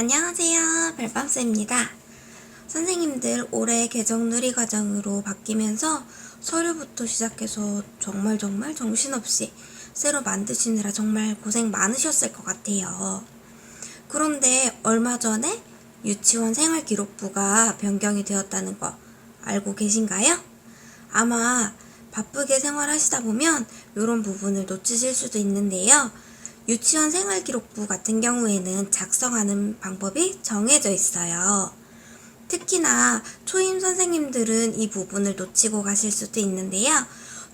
안녕하세요. 별밤쌤입니다. 선생님들 올해 개정 누리과정으로 바뀌면서 서류부터 시작해서 정말 정신없이 새로 만드시느라 정말 고생 많으셨을 것 같아요. 그런데 얼마 전에 유치원 생활기록부가 변경이 되었다는 거 알고 계신가요? 아마 바쁘게 생활하시다 보면 이런 부분을 놓치실 수도 있는데요. 유치원 생활기록부 같은 경우에는 작성하는 방법이 정해져 있어요. 특히나 초임 선생님들은 이 부분을 놓치고 가실 수도 있는데요.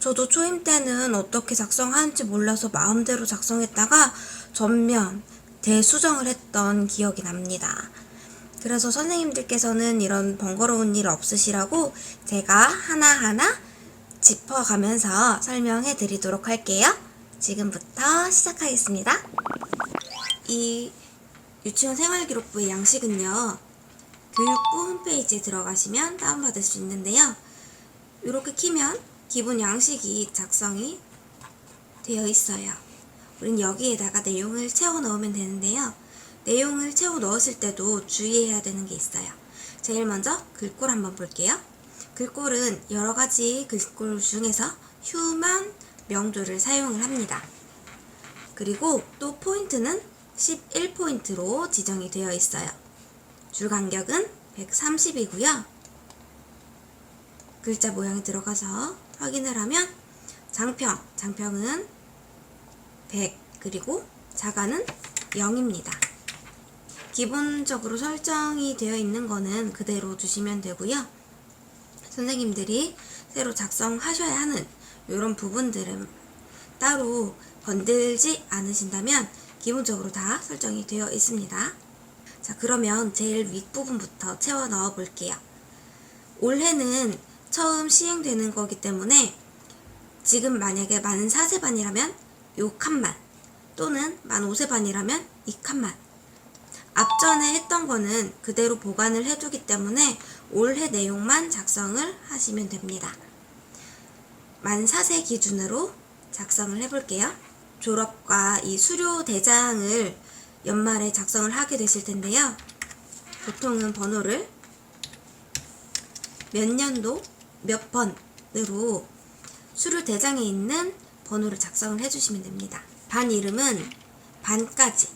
저도 초임 때는 어떻게 작성하는지 몰라서 마음대로 작성했다가 전면 대수정을 했던 기억이 납니다. 그래서 선생님들께서는 이런 번거로운 일 없으시라고 제가 하나하나 짚어가면서 설명해 드리도록 할게요. 지금부터 시작하겠습니다. 이 유치원 생활기록부의 양식은요, 교육부 홈페이지에 들어가시면 다운받을 수 있는데요. 이렇게 키면 기본 양식이 작성이 되어 있어요. 우린 여기에다가 내용을 채워 넣으면 되는데요. 내용을 채워 넣었을 때도 주의해야 되는 게 있어요. 제일 먼저 글꼴 한번 볼게요. 글꼴은 여러 가지 글꼴 중에서 휴먼 명조를 사용을 합니다. 그리고 또 포인트는 11포인트로 지정이 되어 있어요. 줄 간격은 130이고요. 글자 모양이 들어가서 확인을 하면 장평은 100 그리고 자가는 0입니다. 기본적으로 설정이 되어 있는 거는 그대로 두시면 되고요. 선생님들이 새로 작성하셔야 하는 이런 부분들은 따로 건들지 않으신다면 기본적으로 다 설정이 되어 있습니다. 자, 그러면 제일 윗부분부터 채워 넣어 볼게요. 올해는 처음 시행되는 거기 때문에 지금 만약에 만 4세 반이라면 요 칸만, 또는 만 5세 반이라면 이 칸만, 앞전에 했던 거는 그대로 보관을 해두기 때문에 올해 내용만 작성을 하시면 됩니다. 만 4세 기준으로 작성을 해볼게요. 졸업과 이 수료 대장을 연말에 작성을 하게 되실 텐데요. 보통은 번호를 몇 년도 몇 번으로 수료 대장에 있는 번호를 작성을 해주시면 됩니다. 반 이름은 반까지,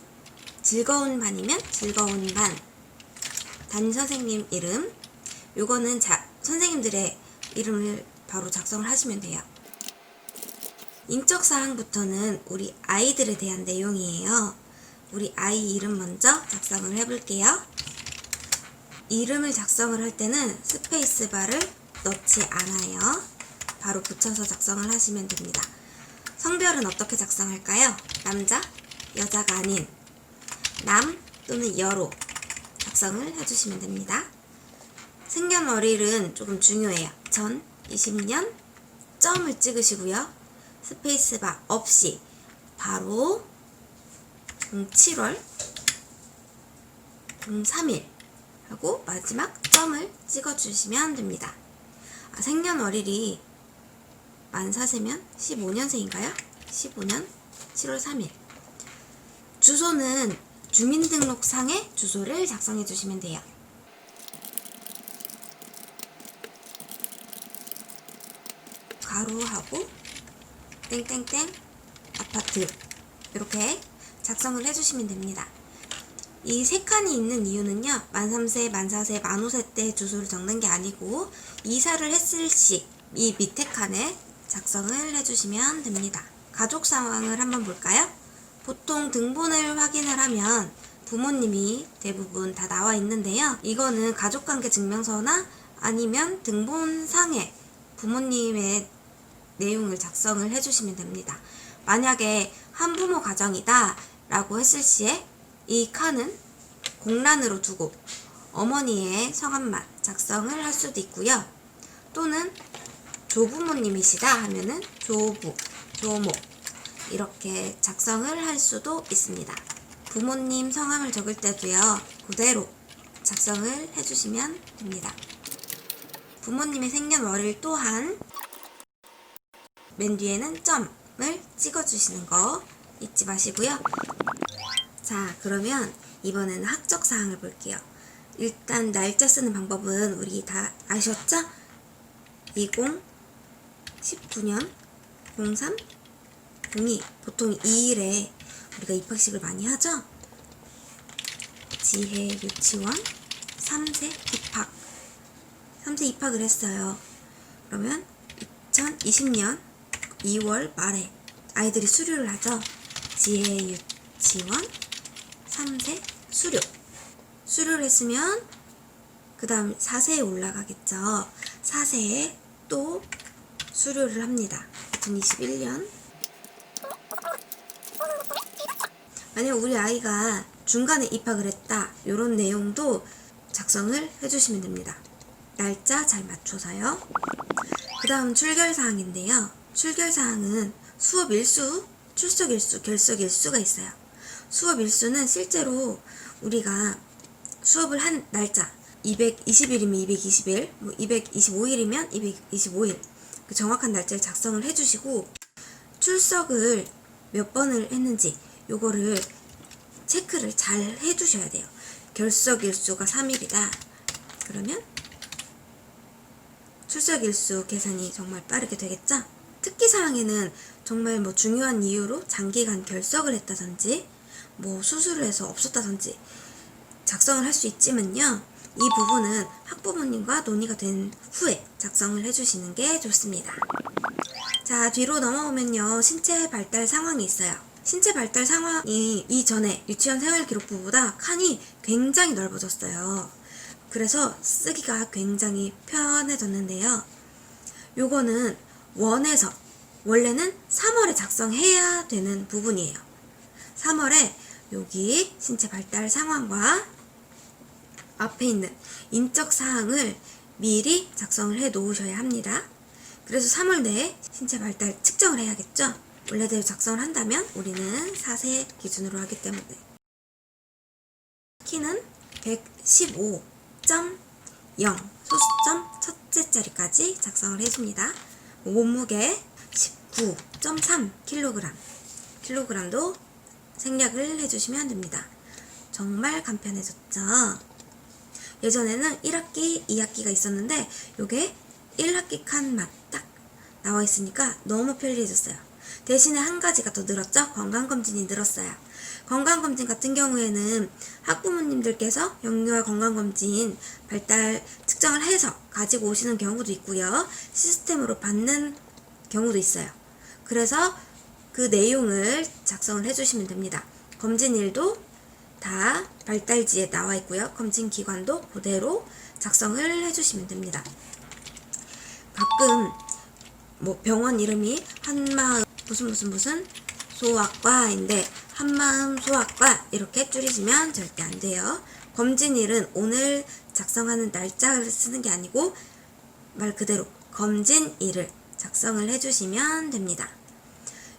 즐거운 반이면 즐거운 반, 담임 선생님 이름, 요거는 선생님들의 이름을 바로 작성을 하시면 돼요. 인적사항부터는 우리 아이들에 대한 내용이에요. 우리 아이 이름 먼저 작성을 해볼게요. 이름을 작성을 할 때는 스페이스바를 넣지 않아요. 바로 붙여서 작성을 하시면 됩니다. 성별은 어떻게 작성할까요? 남자, 여자가 아닌 남 또는 여로 작성을 해주시면 됩니다. 생년월일은 조금 중요해요. 2020년 점을 찍으시고요. 스페이스바 없이 바로 07월 03일 하고 마지막 점을 찍어주시면 됩니다. 생년월일이 만 4세면 15년생인가요? 15년 7월 3일. 주소는 주민등록상의 주소를 작성해 주시면 돼요. 가로하고 땡땡땡 아파트 이렇게 작성을 해주시면 됩니다. 이 세 칸이 있는 이유는요, 만 3세, 만 4세, 만 5세 때 주소를 적는 게 아니고 이사를 했을 시 이 밑에 칸에 작성을 해주시면 됩니다. 가족 상황을 한번 볼까요? 보통 등본을 확인을 하면 부모님이 대부분 다 나와 있는데요. 이거는 가족관계 증명서나 아니면 등본상에 부모님의 내용을 작성을 해주시면 됩니다. 만약에 한부모 가정이다 라고 했을 시에 이 칸은 공란으로 두고 어머니의 성함만 작성을 할 수도 있고요. 또는 조부모님이시다 하면은 조부, 조모 이렇게 작성을 할 수도 있습니다. 부모님 성함을 적을 때도요, 그대로 작성을 해주시면 됩니다. 부모님의 생년월일 또한 맨 뒤에는 점을 찍어주시는 거 잊지 마시고요. 자, 그러면 이번에는 학적 사항을 볼게요. 일단 날짜 쓰는 방법은 우리 다 아셨죠? 2019년 03 02 보통 2일에 우리가 입학식을 많이 하죠? 지혜 유치원 3세 입학 3세 입학을 했어요. 그러면 2020년 2월 말에 아이들이 수료를 하죠. 지혜 유치원 3세 수료를 했으면 그 다음 4세에 올라가겠죠. 4세에 또 수료를 합니다. 2021년 만약 우리 아이가 중간에 입학을 했다, 요런 내용도 작성을 해주시면 됩니다. 날짜 잘 맞춰서요. 그 다음 출결사항인데요. 출결사항은 수업 일수, 출석 일수, 결석 일수가 있어요. 수업 일수는 실제로 우리가 수업을 한 날짜 220일이면 220일, 225일이면 225일 그 정확한 날짜를 작성을 해주시고 출석을 몇 번을 했는지 요거를 체크를 잘 해주셔야 돼요. 결석 일수가 3일이다. 그러면 출석 일수 계산이 정말 빠르게 되겠죠? 특기사항에는 정말 뭐 중요한 이유로 장기간 결석을 했다든지 뭐 수술을 해서 없었다든지 작성을 할 수 있지만요. 이 부분은 학부모님과 논의가 된 후에 작성을 해주시는 게 좋습니다. 자, 뒤로 넘어오면요. 신체 발달 상황이 있어요. 신체 발달 상황이 이전에 유치원 생활기록부보다 칸이 굉장히 넓어졌어요. 그래서 쓰기가 굉장히 편해졌는데요. 요거는 원에서 원래는 3월에 작성해야 되는 부분이에요. 3월에 여기 신체 발달 상황과 앞에 있는 인적 사항을 미리 작성을 해 놓으셔야 합니다. 그래서 3월 내에 신체 발달 측정을 해야겠죠. 원래대로 작성을 한다면 우리는 4세 기준으로 하기 때문에 키는 115.0 소수점 첫째 자리까지 작성을 해줍니다. 몸무게 19.3kg 킬로그램도 생략을 해주시면 됩니다. 정말 간편해졌죠. 예전에는 1학기, 2학기가 있었는데 요게 1학기 칸만 딱 나와 있으니까 너무 편리해졌어요. 대신에 한 가지가 더 늘었죠. 건강검진이 늘었어요. 건강검진 같은 경우에는 학부모님들께서 영유아 건강검진 발달 측정을 해서 가지고 오시는 경우도 있고요. 시스템으로 받는 경우도 있어요. 그래서 그 내용을 작성을 해주시면 됩니다. 검진일도 다 발달지에 나와 있고요. 검진 기관도 그대로 작성을 해주시면 됩니다. 가끔 뭐 병원 이름이 한마음 무슨 소아과인데 한마음 소아과 이렇게 줄이시면 절대 안 돼요. 검진일은 오늘 작성하는 날짜를 쓰는 게 아니고 말 그대로 검진일을 작성을 해주시면 됩니다.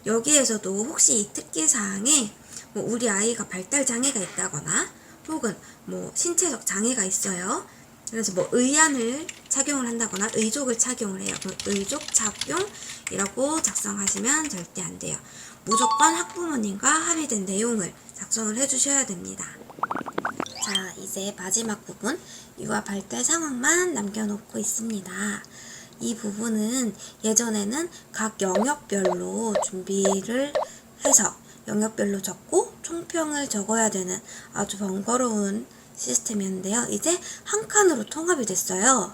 여기에서도 혹시 이 특기사항에 뭐 우리 아이가 발달 장애가 있다거나 혹은 뭐 신체적 장애가 있어요. 그래서 뭐 의안을 착용을 한다거나 의족을 착용을 해요. 그럼 의족 착용이라고 작성하시면 절대 안 돼요. 무조건 학부모님과 합의된 내용을 작성을 해주셔야 됩니다. 자, 이제 마지막 부분 유아 발달 상황만 남겨놓고 있습니다. 이 부분은 예전에는 각 영역별로 준비를 해서 영역별로 적고 총평을 적어야 되는 아주 번거로운 시스템이었는데요. 이제 한 칸으로 통합이 됐어요.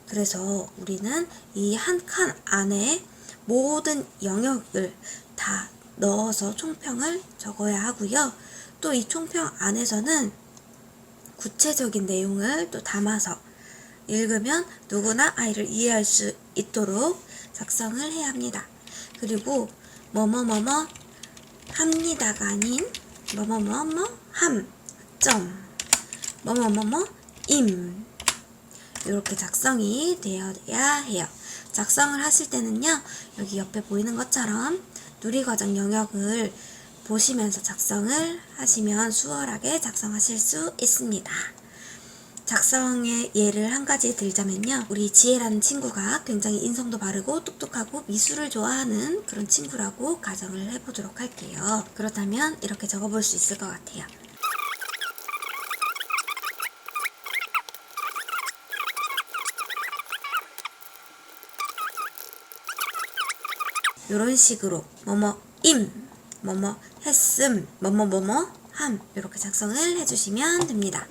그래서 우리는 이 한 칸 안에 모든 영역을 다 넣어서 총평을 적어야 하고요. 또 이 총평 안에서는 구체적인 내용을 또 담아서 읽으면 누구나 아이를 이해할 수 있도록 작성을 해야 합니다. 그리고 뭐뭐뭐뭐 합니다가 아닌 뭐뭐뭐뭐 함, 점, 뭐뭐뭐뭐 임 이렇게 작성이 되어야 해요. 작성을 하실 때는요. 여기 옆에 보이는 것처럼 누리과정 영역을 보시면서 작성을 하시면 수월하게 작성하실 수 있습니다. 작성의 예를 한 가지 들자면요. 우리 지혜라는 친구가 굉장히 인성도 바르고 똑똑하고 미술을 좋아하는 그런 친구라고 가정을 해보도록 할게요. 그렇다면 이렇게 적어볼 수 있을 것 같아요. 이런 식으로 뭐뭐임, 뭐뭐 했음, 뭐뭐뭐뭐 함 이렇게 작성을 해주시면 됩니다.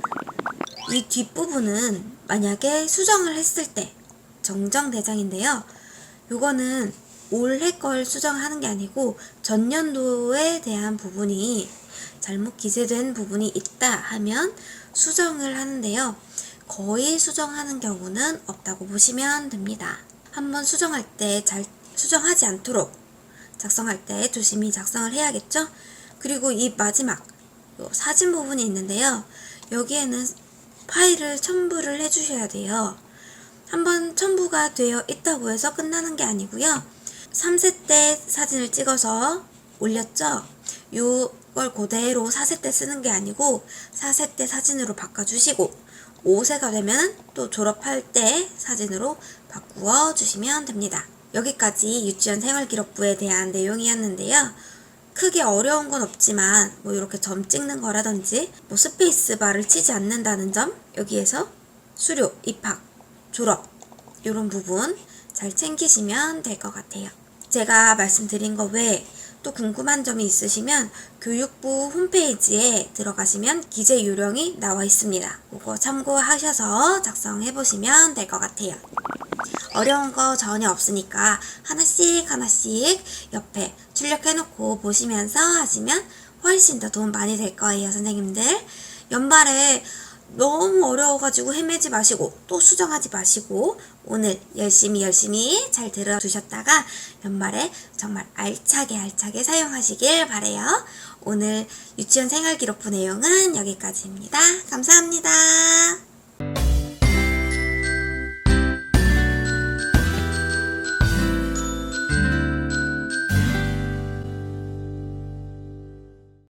이 뒷부분은 만약에 수정을 했을 때 정정대장인데요. 요거는 올해 걸 수정하는 게 아니고 전년도에 대한 부분이 잘못 기재된 부분이 있다 하면 수정을 하는데요. 거의 수정하는 경우는 없다고 보시면 됩니다. 한번 수정할 때 잘 수정하지 않도록 작성할 때 조심히 작성을 해야겠죠? 그리고 이 마지막 사진 부분이 있는데요. 여기에는 파일을 첨부를 해주셔야 돼요. 한번 첨부가 되어 있다고 해서 끝나는 게 아니고요. 3세 때 사진을 찍어서 올렸죠? 요걸 그대로 4세 때 쓰는 게 아니고 4세 때 사진으로 바꿔주시고 5세가 되면 또 졸업할 때 사진으로 바꾸어 주시면 됩니다. 여기까지 유치원 생활기록부에 대한 내용이었는데요. 크게 어려운 건 없지만 뭐 이렇게 점 찍는 거라든지 뭐 스페이스바를 치지 않는다는 점, 여기에서 수료, 입학, 졸업 이런 부분 잘 챙기시면 될 것 같아요. 제가 말씀드린 거 외에 또 궁금한 점이 있으시면 교육부 홈페이지에 들어가시면 기재 요령이 나와 있습니다. 그거 참고하셔서 작성해 보시면 될 것 같아요. 어려운 거 전혀 없으니까 하나씩 옆에 출력해 놓고 보시면서 하시면 훨씬 더 도움 많이 될 거예요, 선생님들. 연말에 너무 어려워가지고 헤매지 마시고 또 수정하지 마시고 오늘 열심히 잘 들어두셨다가 연말에 정말 알차게 사용하시길 바래요. 오늘 유치원 생활기록부 내용은 여기까지입니다. 감사합니다.